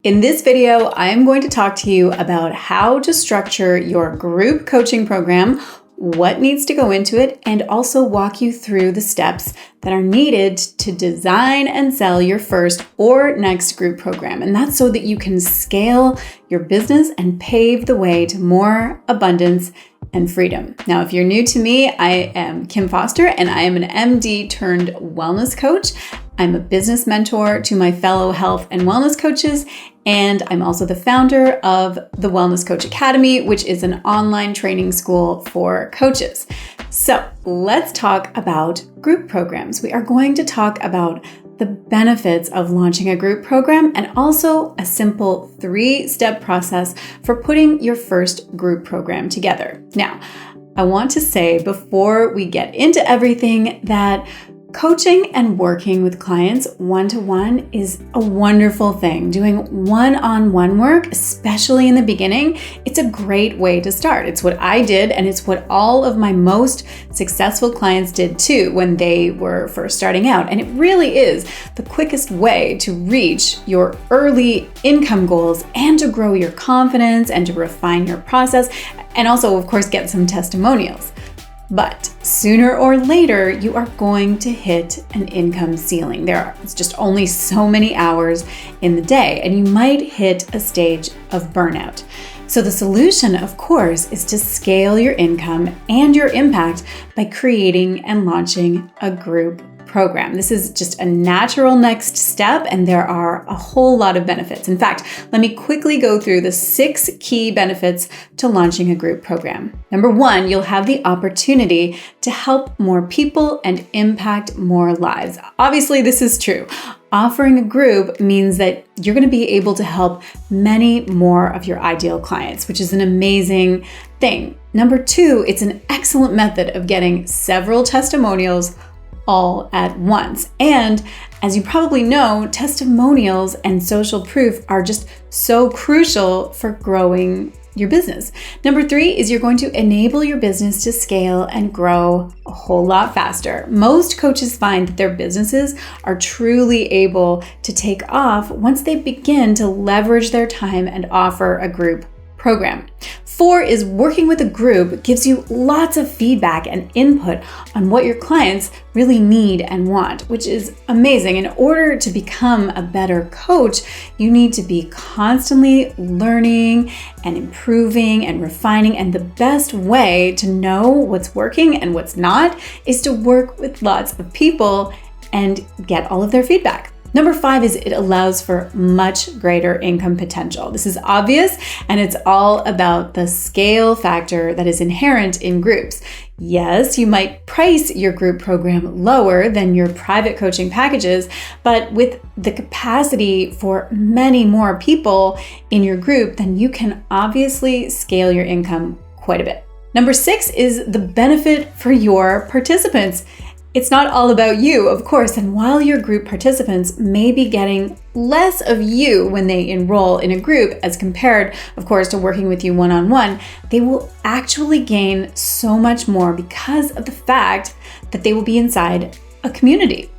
In this video, I am going to talk to you about how to structure your group coaching program, what needs to go into it, and also walk you through the steps that are needed to design and sell your first or next group program. And that's so that you can scale your business and pave the way to more abundance and freedom. Now, if you're new to me, I am Kim Foster and I am an MD turned wellness coach. I'm a business mentor to my fellow health and wellness coaches, and I'm also the founder of the Wellness Coach Academy, which is an online training school for coaches. So let's talk about group programs. We are going to talk about the benefits of launching a group program and also a simple 3-step process for putting your first group program together. Now, I want to say before we get into everything that coaching and working with clients one-to-one is a wonderful thing. Doing one-on-one work, especially in the beginning, it's a great way to start. It's what I did, and it's what all of my most successful clients did too when they were first starting out. And it really is the quickest way to reach your early income goals and to grow your confidence and to refine your process, and also, of course, get some testimonials. But sooner or later, you are going to hit an income ceiling. It's just only so many hours in the day, and you might hit a stage of burnout. So the solution, of course, is to scale your income and your impact by creating and launching a group program. This is just a natural next step, and there are a whole lot of benefits. In fact, let me quickly go through the 6 key benefits to launching a group program. Number 1, you'll have the opportunity to help more people and impact more lives. Obviously, this is true. Offering a group means that you're going to be able to help many more of your ideal clients, which is an amazing thing. Number 2, it's an excellent method of getting several testimonials all at once. And as you probably know, testimonials and social proof are just so crucial for growing your business. Number 3 is you're going to enable your business to scale and grow a whole lot faster. Most coaches find that their businesses are truly able to take off once they begin to leverage their time and offer a group program. 4 is working with a group gives you lots of feedback and input on what your clients really need and want, which is amazing. In order to become a better coach, you need to be constantly learning and improving and refining. And the best way to know what's working and what's not is to work with lots of people and get all of their feedback. Number 5 is it allows for much greater income potential. This is obvious, and it's all about the scale factor that is inherent in groups. Yes, you might price your group program lower than your private coaching packages, but with the capacity for many more people in your group, then you can obviously scale your income quite a bit. Number 6 is the benefit for your participants. It's not all about you, of course, and while your group participants may be getting less of you when they enroll in a group as compared, of course, to working with you one-on-one, they will actually gain so much more because of the fact that they will be inside a community.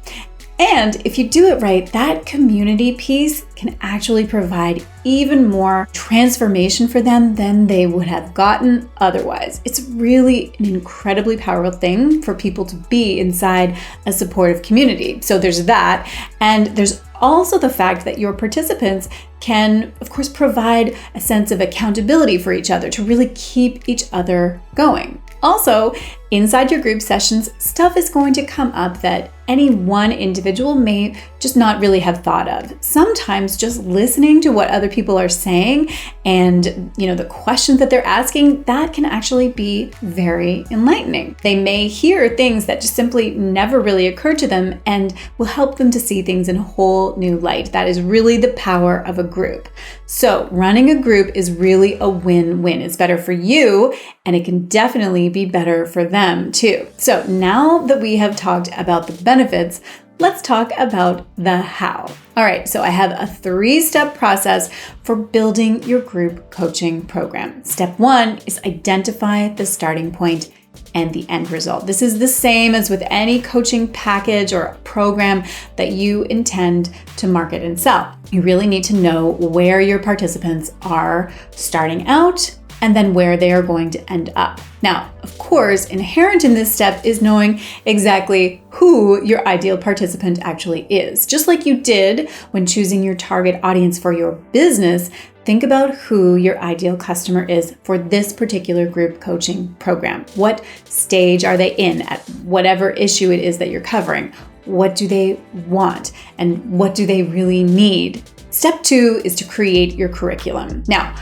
And if you do it right, that community piece can actually provide even more transformation for them than they would have gotten otherwise. It's really an incredibly powerful thing for people to be inside a supportive community. So there's that. And there's also the fact that your participants can, of course, provide a sense of accountability for each other to really keep each other going. Also, inside your group sessions, stuff is going to come up that any one individual may just not really have thought of. Sometimes just listening to what other people are saying and, the questions that they're asking, that can actually be very enlightening. They may hear things that just simply never really occurred to them and will help them to see things in a whole new light. That is really the power of a group. So running a group is really a win-win. It's better for you, and it can definitely be better for them too. So now that we have talked about the benefits, let's talk about the how. All right, so I have a 3-step process for building your group coaching program. Step 1 is identify the starting point and the end result. This is the same as with any coaching package or program that you intend to market and sell. You really need to know where your participants are starting out and then where they are going to end up. Now, of course, inherent in this step is knowing exactly who your ideal participant actually is. Just like you did when choosing your target audience for your business, think about who your ideal customer is for this particular group coaching program. What stage are they in at whatever issue it is that you're covering? What do they want? And what do they really need? Step 2 is to create your curriculum. Now,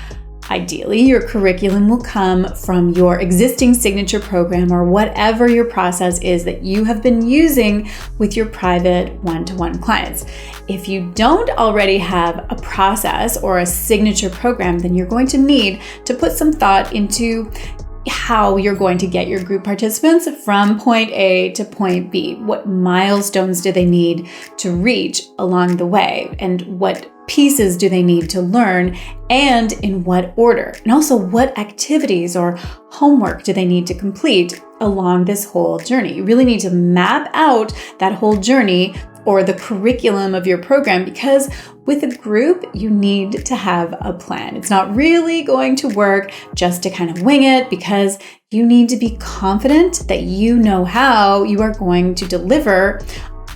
ideally, your curriculum will come from your existing signature program or whatever your process is that you have been using with your private one-to-one clients. If you don't already have a process or a signature program, then you're going to need to put some thought into how you're going to get your group participants from point A to point B. What milestones do they need to reach along the way? And what pieces do they need to learn, and in what order? And also, what activities or homework do they need to complete along this whole journey? You really need to map out that whole journey or the curriculum of your program, because with a group, you need to have a plan. It's not really going to work just to kind of wing it, because you need to be confident that you know how you are going to deliver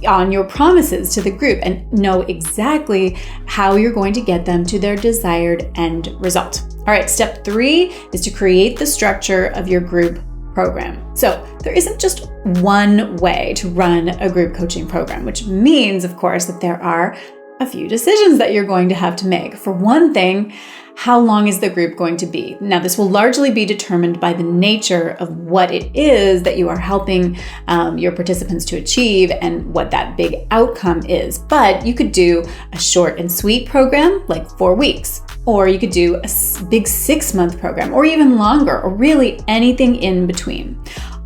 on your promises to the group and know exactly how you're going to get them to their desired end result. All right, step 3 is to create the structure of your group program. So there isn't just one way to run a group coaching program, which means, of course, that there are a few decisions that you're going to have to make. For one thing, how long is the group going to be? Now, this will largely be determined by the nature of what it is that you are helping your participants to achieve and what that big outcome is. But you could do a short and sweet program, like 4 weeks, or you could do a big 6-month program, or even longer, or really anything in between.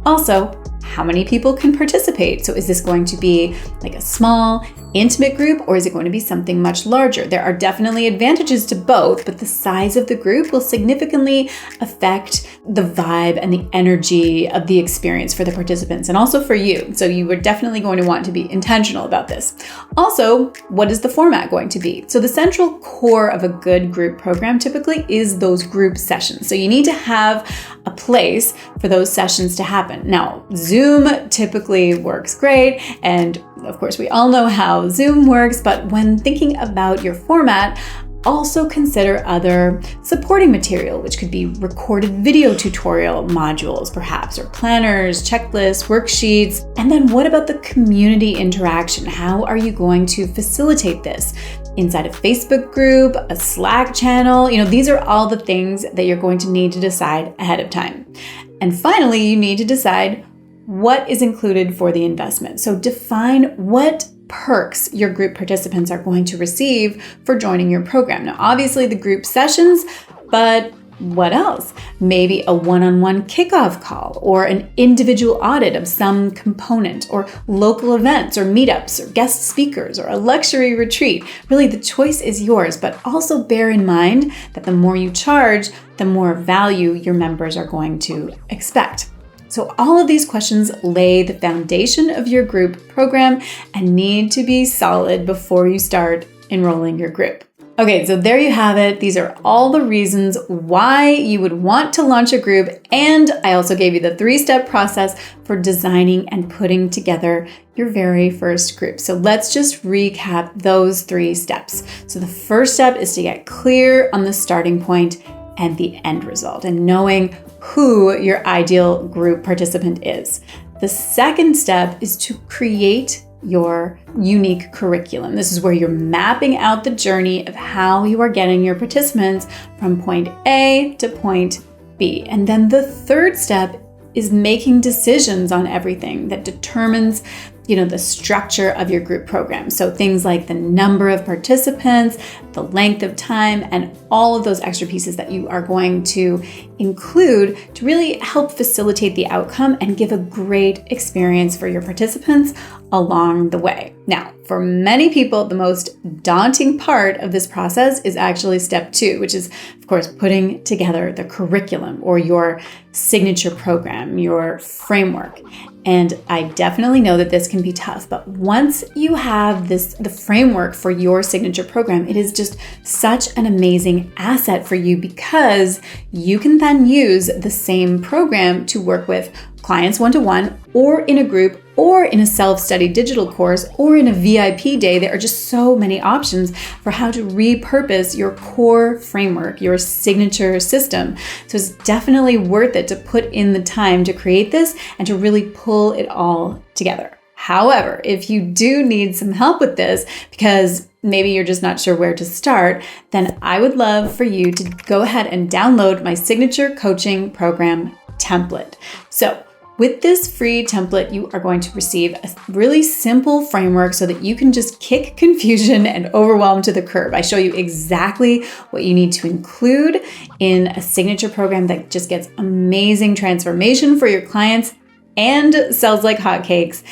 Also, how many people can participate? So is this going to be like a small, intimate group, or is it going to be something much larger? There are definitely advantages to both, but the size of the group will significantly affect the vibe and the energy of the experience for the participants and also for you. So you are definitely going to want to be intentional about this. Also, what is the format going to be? So the central core of a good group program typically is those group sessions. So you need to have a place for those sessions to happen. Now, Zoom typically works great, and of course, we all know how Zoom works, but when thinking about your format, also consider other supporting material, which could be recorded video tutorial modules, perhaps, or planners, checklists, worksheets. And then what about the community interaction? How are you going to facilitate this? Inside a Facebook group, a Slack channel, these are all the things that you're going to need to decide ahead of time. And finally, you need to decide what is included for the investment. So define what perks your group participants are going to receive for joining your program. Now, obviously the group sessions, but what else? Maybe a one-on-one kickoff call, or an individual audit of some component, or local events or meetups or guest speakers, or a luxury retreat. Really, the choice is yours, but also bear in mind that the more you charge, the more value your members are going to expect. So all of these questions lay the foundation of your group program and need to be solid before you start enrolling your group. Okay, so there you have it. These are all the reasons why you would want to launch a group. And I also gave you the 3-step process for designing and putting together your very first group. So let's just recap those 3 steps. So the first step is to get clear on the starting point and the end result, and knowing who your ideal group participant is. The second step is to create your unique curriculum. This is where you're mapping out the journey of how you are getting your participants from point A to point B. And then the third step is making decisions on everything that determines the structure of your group program. So things like the number of participants, the length of time, and all of those extra pieces that you are going to include to really help facilitate the outcome and give a great experience for your participants along the way. Now, for many people, the most daunting part of this process is actually step 2, which is, of course, putting together the curriculum or your signature program, your framework. And I definitely know that this can be tough, but once you have the framework for your signature program, it is just such an amazing asset for you because you can then use the same program to work with clients one-to-one or in a group or in a self-study digital course or in a VIP day. There are just so many options for how to repurpose your core framework, your signature system. So it's definitely worth it to put in the time to create this and to really pull it all together. However, if you do need some help with this because maybe you're just not sure where to start, then I would love for you to go ahead and download my signature coaching program template. So with this free template, you are going to receive a really simple framework so that you can just kick confusion and overwhelm to the curb. I show you exactly what you need to include in a signature program that just gets amazing transformation for your clients and sells like hotcakes.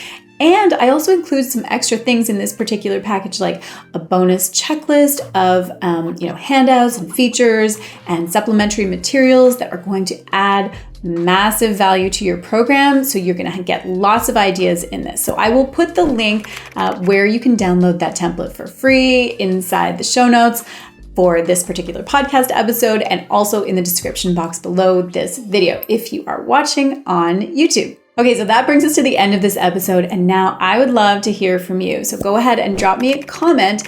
And I also include some extra things in this particular package, like a bonus checklist of handouts and features and supplementary materials that are going to add massive value to your program. So you're going to get lots of ideas in this. So I will put the link where you can download that template for free inside the show notes for this particular podcast episode and also in the description box below this video if you are watching on YouTube. Okay, so that brings us to the end of this episode, and now I would love to hear from you. So go ahead and drop me a comment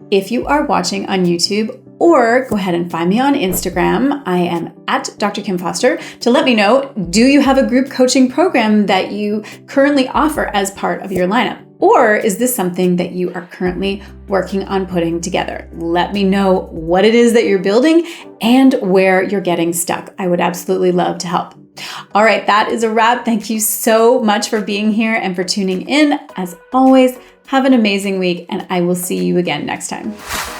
if you are watching on YouTube, or go ahead and find me on Instagram. I am at Dr. Kim Foster to let me know, do you have a group coaching program that you currently offer as part of your lineup? Or is this something that you are currently working on putting together? Let me know what it is that you're building and where you're getting stuck. I would absolutely love to help. All right, that is a wrap. Thank you so much for being here and for tuning in. As always, have an amazing week, and I will see you again next time.